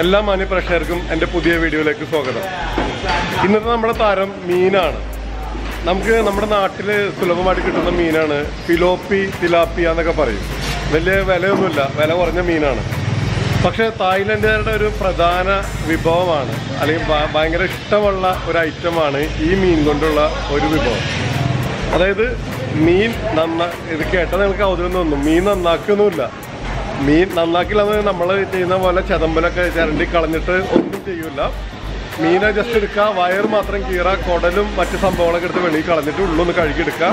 എല്ലാ മാന്യപ്രേക്ഷകർക്കും എൻ്റെ പുതിയ വീഡിയോയിലേക്ക് സ്വാഗതം. ഇന്നത്തെ നമ്മുടെ താരം മീനാണ്. നമുക്ക് നമ്മുടെ നാട്ടിൽ സുലഭമായിട്ട് കിട്ടുന്ന മീനാണ് ഫിലോപ്പി, തിലാപ്പിയ എന്നൊക്കെ പറയും. വലിയ വിലയൊന്നുമില്ല, വില കുറഞ്ഞ മീനാണ്. പക്ഷേ തായ്ലൻഡുകാരുടെ ഒരു പ്രധാന വിഭവമാണ്, അല്ലെങ്കിൽ ഭയങ്കര ഇഷ്ടമുള്ള ഒരു ഐറ്റമാണ് ഈ മീൻ കൊണ്ടുള്ള ഒരു വിഭവം. അതായത് മീൻ ഇത് കേട്ടാൽ നിങ്ങൾക്ക് കൗതുകം തോന്നും. മീൻ നന്നാക്കിയൊന്നുമില്ല. മീൻ നന്നാക്കില്ലെന്ന് നമ്മൾ ചെയ്യുന്ന പോലെ ചതമ്പലൊക്കെ ചിരണ്ടി കളഞ്ഞിട്ട് ഒന്നും ചെയ്യൂല. മീനെ ജസ്റ്റ് എടുക്കുക, വയർ മാത്രം കീറുക, കുടലും മറ്റ് സംഭവങ്ങളൊക്കെ എടുത്ത് വെളിയിൽ കളഞ്ഞിട്ട് ഉള്ളൊന്ന് കഴുകിയെടുക്കുക.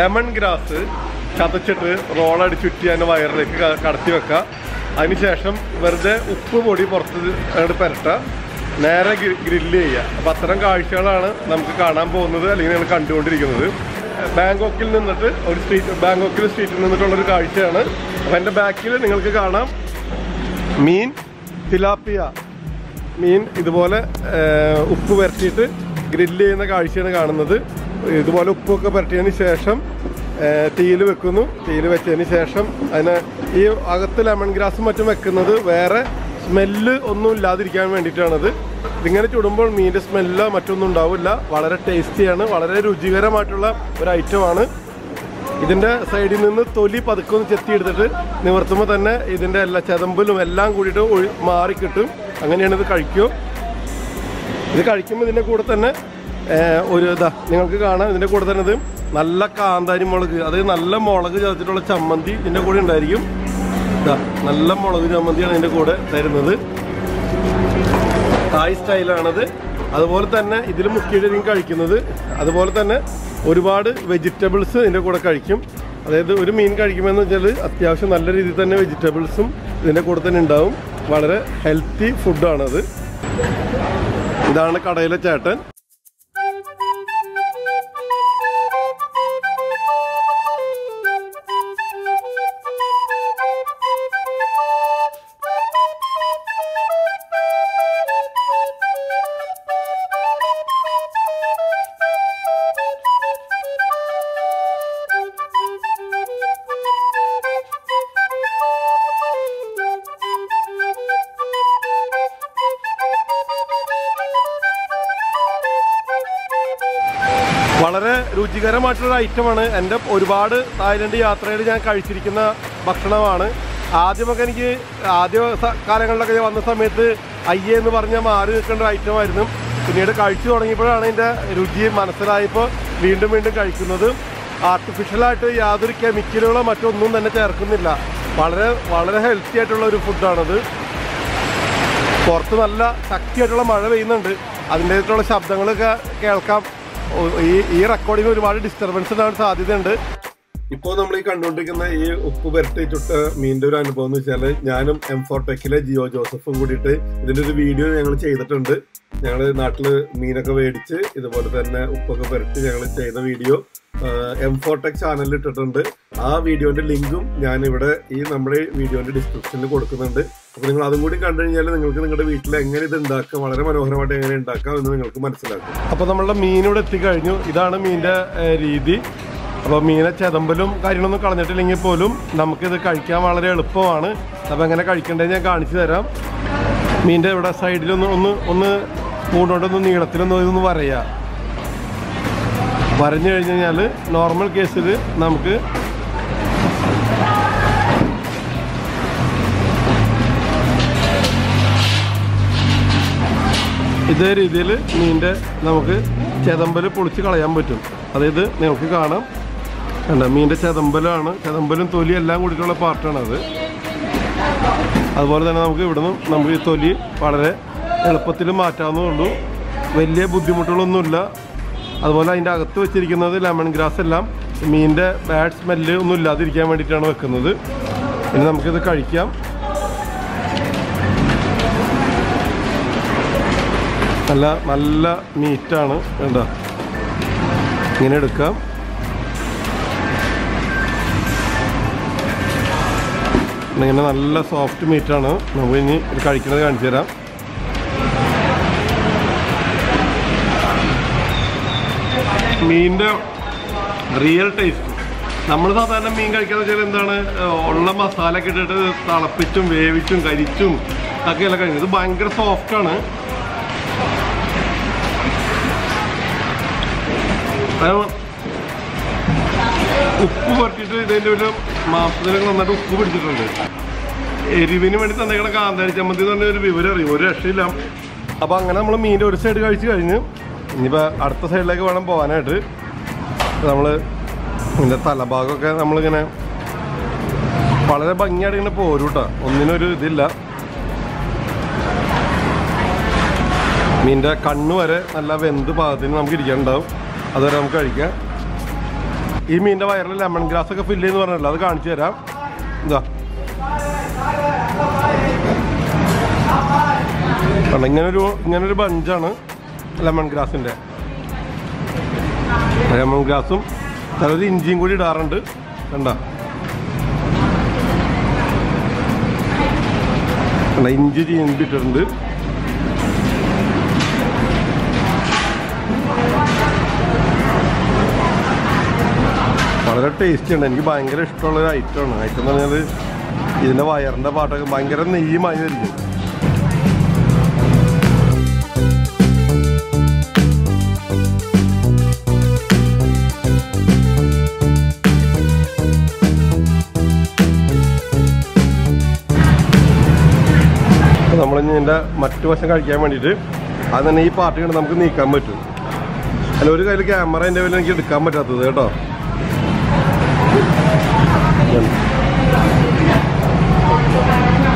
ലെമൺ ഗ്രാസ് ചതച്ചിട്ട് റോളടിച്ച് ചുറ്റി അതിൻ്റെ വയറിലേക്ക് കടത്തി വെക്കുക. അതിനുശേഷം വെറുതെ ഉപ്പ് പൊടി പുറത്ത് അങ്ങോട്ട് പുരട്ടുക, നേരെ ഗ്രില്ല് ചെയ്യുക. അപ്പം അത്തരം കാഴ്ചകളാണ് നമുക്ക് കാണാൻ പോകുന്നത്, അല്ലെങ്കിൽ നിങ്ങൾ കണ്ടുകൊണ്ടിരിക്കുന്നത്. ബാങ്കോക്കിൽ നിന്നിട്ട് ബാങ്കോക്കിൽ സ്ട്രീറ്റിൽ നിന്നിട്ടുള്ളൊരു കാഴ്ചയാണ്. അപ്പം എൻ്റെ ബാക്കിൽ നിങ്ങൾക്ക് കാണാം മീൻ തിലാപ്പിയ മീൻ ഇതുപോലെ ഉപ്പ് പുരട്ടിയിട്ട് ഗ്രില്ല് ചെയ്യുന്ന കാഴ്ചയാണ് കാണുന്നത്. ഇതുപോലെ ഉപ്പൊക്കെ പുരട്ടിയതിന് ശേഷം തീയിൽ വെക്കുന്നു. തീയിൽ വെച്ചതിന് ശേഷം അതിന് ഈ അകത്ത് ലെമൺ ഗ്രാസും മറ്റും വെക്കുന്നത് വേറെ സ്മെല്ല് ഒന്നും ഇല്ലാതിരിക്കാൻ വേണ്ടിയിട്ടാണത്. ഇതിങ്ങനെ ചുടുമ്പോൾ മീനിൻ്റെ സ്മെല്ലോ മറ്റൊന്നും ഉണ്ടാവില്ല. വളരെ ടേസ്റ്റിയാണ്, വളരെ രുചികരമായിട്ടുള്ള ഒരു ഐറ്റമാണ്. ഇതിൻ്റെ സൈഡിൽ നിന്ന് തൊലി പതുക്കൊന്ന് ചെത്തിയെടുത്തിട്ട് നിവർത്തുമ്പോൾ തന്നെ ഇതിൻ്റെ എല്ലാ ചതമ്പലും എല്ലാം കൂടിയിട്ട് മാറിക്കിട്ടും. അങ്ങനെയാണ് ഇത് കഴിക്കുക. ഇത് കഴിക്കുമ്പോൾ ഇതിൻ്റെ കൂടെ തന്നെ നിങ്ങൾക്ക് കാണാം. ഇതിൻ്റെ കൂടെ തന്നെ ഇത് നല്ല കാന്താരി മുളക്, അതായത് നല്ല മുളക് ചേർത്തിട്ടുള്ള ചമ്മന്തി ഇതിൻ്റെ കൂടെ ഉണ്ടായിരിക്കും. നല്ല മുളക് ചമ്മന്തിയാണ് ഇതിൻ്റെ കൂടെ തരുന്നത്. തായ് സ്റ്റൈലാണത്. അതുപോലെ തന്നെ ഇതിൽ മുക്കിയിട്ടായിരിക്കും കഴിക്കുന്നത്. അതുപോലെ തന്നെ ഒരുപാട് വെജിറ്റബിൾസ് ഇതിൻ്റെ കൂടെ കഴിക്കും. അതായത് ഒരു മീൻ കഴിക്കുമെന്ന് വെച്ചാൽ അത്യാവശ്യം നല്ല രീതിയിൽ തന്നെ വെജിറ്റബിൾസും ഇതിൻ്റെ കൂടെ തന്നെ ഉണ്ടാവും. വളരെ ഹെൽത്തി ഫുഡാണത്. ഇതാണ് കടയിലെ ചേട്ടൻ. വളരെ രുചികരമായിട്ടുള്ള ഐറ്റമാണ്. എൻ്റെ ഒരുപാട് തായ്ലൻഡ് യാത്രയിൽ ഞാൻ കഴിച്ചിരിക്കുന്ന ഭക്ഷണമാണ്. ആദ്യമൊക്കെ എനിക്ക് ആദ്യ കാലങ്ങളിലൊക്കെ വന്ന സമയത്ത് അയ്യേ എന്ന് പറഞ്ഞാൽ മാറി നിൽക്കേണ്ട ഐറ്റമായിരുന്നു. പിന്നീട് കഴിച്ചു തുടങ്ങിയപ്പോഴാണ് ഇതിൻ്റെ രുചി മനസ്സിലായപ്പോൾ വീണ്ടും വീണ്ടും കഴിക്കുന്നത്. ആർട്ടിഫിഷ്യലായിട്ട് യാതൊരു കെമിക്കലുകളോ മറ്റൊന്നും തന്നെ ചേർക്കുന്നില്ല. വളരെ വളരെ ഹെൽത്തി ആയിട്ടുള്ള ഒരു ഫുഡാണത്. പുറത്ത് നല്ല ശക്തിയായിട്ടുള്ള മഴ പെയ്യുന്നുണ്ട്. അതിൻ്റെതായിട്ടുള്ള ശബ്ദങ്ങളൊക്കെ കേൾക്കാം. ഈ റെക്കോർഡിങ് ഒരുപാട് ഡിസ്റ്റർബൻസ് ഉണ്ടാകാൻ സാധ്യതയുണ്ട്. ഇപ്പോൾ നമ്മൾ ഈ കണ്ടുകൊണ്ടിരിക്കുന്ന ഈ ഉപ്പ് പുരട്ടി ചുട്ട മീനിൻ്റെ ഒരു അനുഭവം എന്ന് വെച്ചാൽ ഞാനും M4Techലെ ജിയോ ജോസഫും കൂടിയിട്ട് ഇതിൻ്റെ ഒരു വീഡിയോ ഞങ്ങൾ ചെയ്തിട്ടുണ്ട്. ഞങ്ങൾ നാട്ടിൽ മീനൊക്കെ മേടിച്ച് ഇതുപോലെ തന്നെ ഉപ്പൊക്കെ പുരട്ടി ഞങ്ങൾ ചെയ്ത വീഡിയോ M4Tech ചാനലിൽ ഇട്ടിട്ടുണ്ട്. ആ വീഡിയോന്റെ ലിങ്കും ഞാനിവിടെ ഈ നമ്മുടെ വീഡിയോന്റെ ഡിസ്ക്രിപ്ഷനിൽ കൊടുക്കുന്നുണ്ട്. അപ്പോൾ നിങ്ങൾ അതും കൂടി കണ്ടു കഴിഞ്ഞാൽ നിങ്ങൾക്ക് നിങ്ങളുടെ വീട്ടിൽ എങ്ങനെ ഇത് ഉണ്ടാക്കാം, വളരെ മനോഹരമായിട്ട് എങ്ങനെ ഉണ്ടാക്കാം എന്ന് നിങ്ങൾക്ക് മനസ്സിലാക്കും. അപ്പോൾ നമ്മളുടെ മീൻ ഇവിടെ എത്തിക്കഴിഞ്ഞു. ഇതാണ് മീനിന്റെ രീതി. അപ്പോൾ മീനെ ചതമ്പലും കാര്യങ്ങളൊന്നും കളഞ്ഞിട്ടില്ലെങ്കിൽ പോലും നമുക്കിത് കഴിക്കാൻ വളരെ എളുപ്പമാണ്. അപ്പോൾ എങ്ങനെ കഴിക്കേണ്ടത് ഞാൻ കാണിച്ചു തരാം. മീനിന്റെ ഇവിടെ സൈഡിലൊന്ന് പൂണ്ടോണ്ടൊന്ന് നീളത്തിലൊന്നും ഇതൊന്ന് വരയാം. വരഞ്ഞു കഴിഞ്ഞ് കഴിഞ്ഞാൽ നോർമൽ കേസിൽ നമുക്ക് ഇതേ രീതിയിൽ മീനിൻ്റെ നമുക്ക് ചെതമ്പൽ പൊളിച്ച് കളയാൻ പറ്റും. അതായത് നിങ്ങൾക്ക് കാണാം, കണ്ട മീനിൻ്റെ ചെതമ്പലും തൊലി എല്ലാം കൂടിയിട്ടുള്ള പാർട്ടാണത്. അതുപോലെ തന്നെ നമുക്ക് ഈ തൊലി വളരെ എളുപ്പത്തിൽ മാറ്റാവുന്നതുള്ളൂ. വലിയ ബുദ്ധിമുട്ടുകളൊന്നുമില്ല. അതുപോലെ അതിൻ്റെ അകത്ത് വെച്ചിരിക്കുന്നത് ലെമൺ ഗ്രാസ് എല്ലാം മീനിൻ്റെ ബാഡ് സ്മെല്ല് ഒന്നും ഇല്ലാതിരിക്കാൻ വേണ്ടിയിട്ടാണ് വെക്കുന്നത്. ഇനി നമുക്കിത് കഴിക്കാം. നല്ല മീറ്റാണ്. എന്താ ഇങ്ങനെ എടുക്കാം. ഇങ്ങനെ നല്ല സോഫ്റ്റ് മീറ്റാണ്. നമുക്ക് ഇനി ഇത് കഴിക്കുന്നത് കാണിച്ചു തരാം. മീനിൻ്റെ റിയൽ ടേസ്റ്റ് നമ്മൾ സാധാരണ മീൻ കഴിക്കാന്ന് വെച്ചാൽ എന്താണ്, ഉള്ള മസാല ഒക്കെ ഇട്ടിട്ട് തിളപ്പിച്ചും വേവിച്ചും കരിച്ചും ഒക്കെയല്ല കഴിഞ്ഞത്. ഇത് ഭയങ്കര സോഫ്റ്റാണ്. ഉപ്പ് പറ്റിയിട്ട് ഇതിൻ്റെ ഒരു മാംസത്തിനൊക്കെ നന്നായിട്ട് ഉപ്പ് പിടിച്ചിട്ടുണ്ട്. എരിവിന് വേണ്ടി തന്നേക്കണ കാന്താരി ചമ്മന്തി എന്ന് പറഞ്ഞ ഒരു വിവരം അറിയും, ഒരു രക്ഷയില്ല. അപ്പോൾ അങ്ങനെ നമ്മൾ മീൻ്റെ ഒരു സൈഡ് കഴിച്ച് കഴിഞ്ഞ് ഇനിയിപ്പോൾ അടുത്ത സൈഡിലേക്ക് വേണം പോകാനായിട്ട്. നമ്മൾ ഇതിൻ്റെ തലഭാഗമൊക്കെ നമ്മളിങ്ങനെ വളരെ ഭംഗിയായിട്ട് ഇങ്ങനെ പോരും കേട്ടോ, ഒന്നിനൊരു ഇതില്ല. മീൻ്റെ കണ്ണ് വരെ നല്ല വെന്ത് പാകത്തിന് നമുക്ക് ഇരിക്കാനുണ്ടാവും, അതുവരെ നമുക്ക് കഴിക്കാം. ഈ മീൻ്റെ വയറിൽ ലെമൺ ഗ്രാസ് ഒക്കെ ഫില്ല് ചെയ്യുന്ന പറഞ്ഞല്ലോ, അത് കാണിച്ചു തരാം. എന്താ ഇങ്ങനൊരു ബഞ്ചാണ് ലെമൺ ഗ്രാസിൻ്റെ. ലെമൺ ഗ്രാസും ചിലത് ഇഞ്ചിയും കൂടി ഇടാറുണ്ട്. കണ്ടോ, ഇഞ്ചി ചീന്തിട്ടിട്ടുണ്ട്. വളരെ ടേസ്റ്റി ഉണ്ട്. എനിക്ക് ഭയങ്കര ഇഷ്ടമുള്ളൊരു ഐറ്റമാണ്. ഐറ്റം എന്ന് പറഞ്ഞാൽ ഇതിൻ്റെ വയറിൻ്റെ പാട്ടൊക്കെ ഭയങ്കര നെയ്യുമായിരിക്കും. നമ്മളിനി ഇതിൻ്റെ മറ്റു വശം കഴിക്കാൻ വേണ്ടിയിട്ട് അത് തന്നെ ഈ പാർട്ടി കൊണ്ട് നമുക്ക് നീക്കാൻ പറ്റും. അല്ല, ഒരു കയ്യിൽ ക്യാമറ എൻ്റെ പേരിൽ എനിക്ക് എടുക്കാൻ പറ്റാത്തത് കേട്ടോ.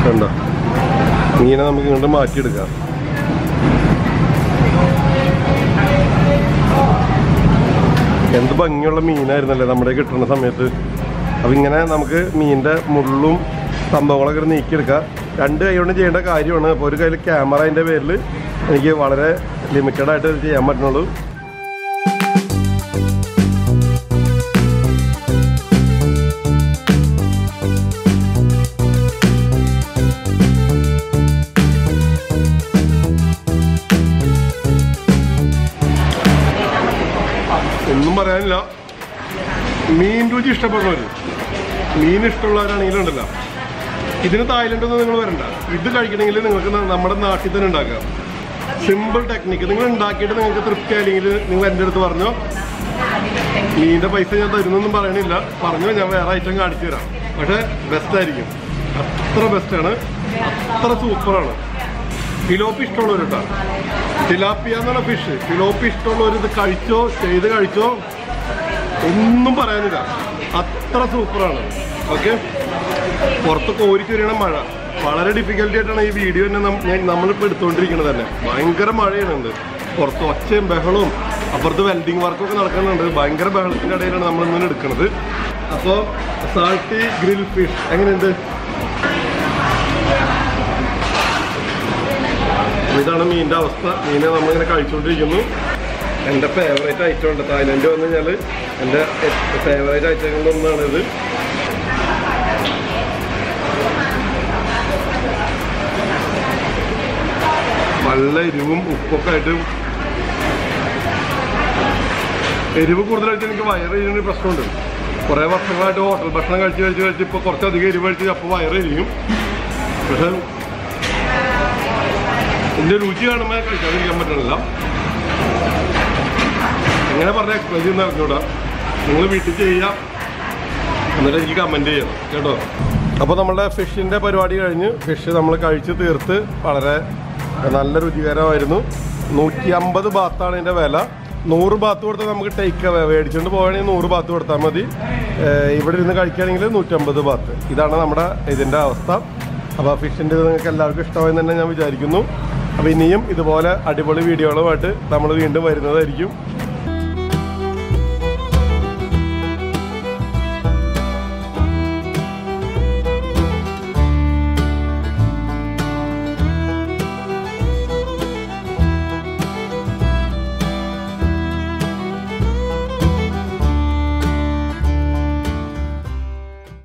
കണ്ടോ, മീനെ നമുക്ക് ഇങ്ങോട്ട് മാറ്റിയെടുക്കാം. എന്ത് ഭംഗിയുള്ള മീനായിരുന്നല്ലേ നമ്മുടെ കിട്ടുന്ന സമയത്ത്. അപ്പം ഇങ്ങനെ നമുക്ക് മീനിൻ്റെ മുള്ളും സംഭവങ്ങളൊക്കെ നീക്കിയെടുക്കാം. രണ്ട് കൈ കൊണ്ട് ചെയ്യേണ്ട കാര്യമാണ്. അപ്പോൾ ഒരു കയ്യിൽ ക്യാമറ അതിൻ്റെ പേരിൽ എനിക്ക് വളരെ ലിമിറ്റഡായിട്ട് ഇത് ചെയ്യാൻ പറ്റുന്നുള്ളൂ. ഒന്നും പറയാനില്ല. മീൻ രുചി ഇഷ്ടപ്പെടുന്നവർ, മീൻ ഇഷ്ടമുള്ളവരാണെങ്കിലുണ്ടല്ലോ, ഇതിന് തായ്ലൻഡൊന്നും നിങ്ങൾ വരണ്ട. ഇത് കഴിക്കണമെങ്കിൽ നിങ്ങൾക്ക് നമ്മുടെ നാട്ടിൽ തന്നെ ഉണ്ടാക്കാം. Simple technique. നിങ്ങൾ ഉണ്ടാക്കിയിട്ട് നിങ്ങൾക്ക് തൃപ്തി അല്ലെങ്കിൽ നിങ്ങൾ എൻ്റെ അടുത്ത് പറഞ്ഞോ, മീനിൻ്റെ പൈസ ഞാൻ തരുന്നൊന്നും പറയണില്ല, പറഞ്ഞോ, ഞാൻ വേറെ ഐറ്റം കാണിച്ചു തരാം. പക്ഷേ ബെസ്റ്റായിരിക്കും, അത്ര ബെസ്റ്റാണ്, അത്ര സൂപ്പറാണ്. ഫിലോപ്പി ഇഷ്ടമുള്ളവർ കേട്ടോ, തിലാപ്പിയ എന്നുള്ള ഫിഷ്, ഫിലോപ്പി ഇഷ്ടമുള്ളവർ ഇത് കഴിച്ചോ, ചെയ്ത് കഴിച്ചോ, ഒന്നും പറയാനില്ല, അത്ര സൂപ്പറാണ്. ഓക്കെ, പുറത്ത് കോരിച്ചൊരിയണ മഴ, വളരെ ഡിഫിക്കൽട്ടി ആയിട്ടാണ് ഈ വീഡിയോ തന്നെ നമ്മളിപ്പോൾ എടുത്തുകൊണ്ടിരിക്കുന്നത് തന്നെ. ഭയങ്കര മഴയാണ് പുറത്ത്, ഒച്ചയും ബഹളവും, അപ്പുറത്ത് വെൽഡിങ് വർക്കൊക്കെ നടക്കുന്നുണ്ട്. ഭയങ്കര ബഹളത്തിൻ്റെ ഇടയിലാണ് നമ്മളിങ്ങനെ എടുക്കുന്നത്. അപ്പോൾ സാൾട്ടി ഗ്രിൽ ഫിഷ് എങ്ങനെയുണ്ട്? ഇതാണ് മീനിൻ്റെ അവസ്ഥ. മീനെ നമ്മളിങ്ങനെ കഴിച്ചുകൊണ്ടിരിക്കുന്നു. എൻ്റെ ഫേവറേറ്റ് ഐറ്റം ഉണ്ട്. തായ്ലൻഡ് വന്നു കഴിഞ്ഞാൽ എൻ്റെ ഫേവറേറ്റ് ഐറ്റങ്ങളിൽ ഒന്നാണിത്. നല്ല എരിവും ഉപ്പൊക്കെ ആയിട്ട്. എരിവ് കൂടുതലായിട്ട് എനിക്ക് വയറെരിയുന്ന പ്രശ്നമുണ്ട്. കുറേ വർഷങ്ങളായിട്ട് ഹോട്ടൽ ഭക്ഷണം കഴിച്ച് ഇപ്പോൾ കുറച്ചധികം എരിവ് കഴിച്ച് അപ്പോൾ വയറെരിയും. പക്ഷെ ഇതിൻ്റെ രുചി കാണുമ്പോൾ കഴിക്കാതിരിക്കാൻ പറ്റണില്ല. എങ്ങനെ പറഞ്ഞാൽ എക്സ്പ്ലെയിൻ ചെയ്യുന്ന അറിഞ്ഞൂടാ. നിങ്ങൾ വീട്ടിൽ ചെയ്യുക, എന്നിട്ട് എനിക്ക് കമൻറ്റ് ചെയ്യാം കേട്ടോ. അപ്പോൾ നമ്മുടെ ഫിഷിൻ്റെ പരിപാടി കഴിഞ്ഞ് ഫിഷ് നമ്മൾ കഴിച്ച് തീർത്ത് വളരെ നല്ല രുചികരമായിരുന്നു. 150 ബാത്താണ് ഇതിൻ്റെ വില. 100 ബാത്ത് കൊടുത്താൽ നമുക്ക് ടേക്ക് അവേ മേടിച്ചുകൊണ്ട് പോവുകയാണെങ്കിൽ 100 ബാത്ത് കൊടുത്താൽ മതി. ഇവിടെ ഇരുന്ന് കഴിക്കുകയാണെങ്കിൽ 150 ബാത്ത്. ഇതാണ് നമ്മുടെ ഇതിൻ്റെ അവസ്ഥ. അപ്പോൾ ഫിഷിൻ്റെ ഇത് നിങ്ങൾക്ക് എല്ലാവർക്കും ഇഷ്ടമായെന്ന് തന്നെ ഞാൻ വിചാരിക്കുന്നു. അപ്പോൾ ഇനിയും ഇതുപോലെ അടിപൊളി വീഡിയോകളുമായിട്ട് നമ്മൾ വീണ്ടും വരുന്നതായിരിക്കും.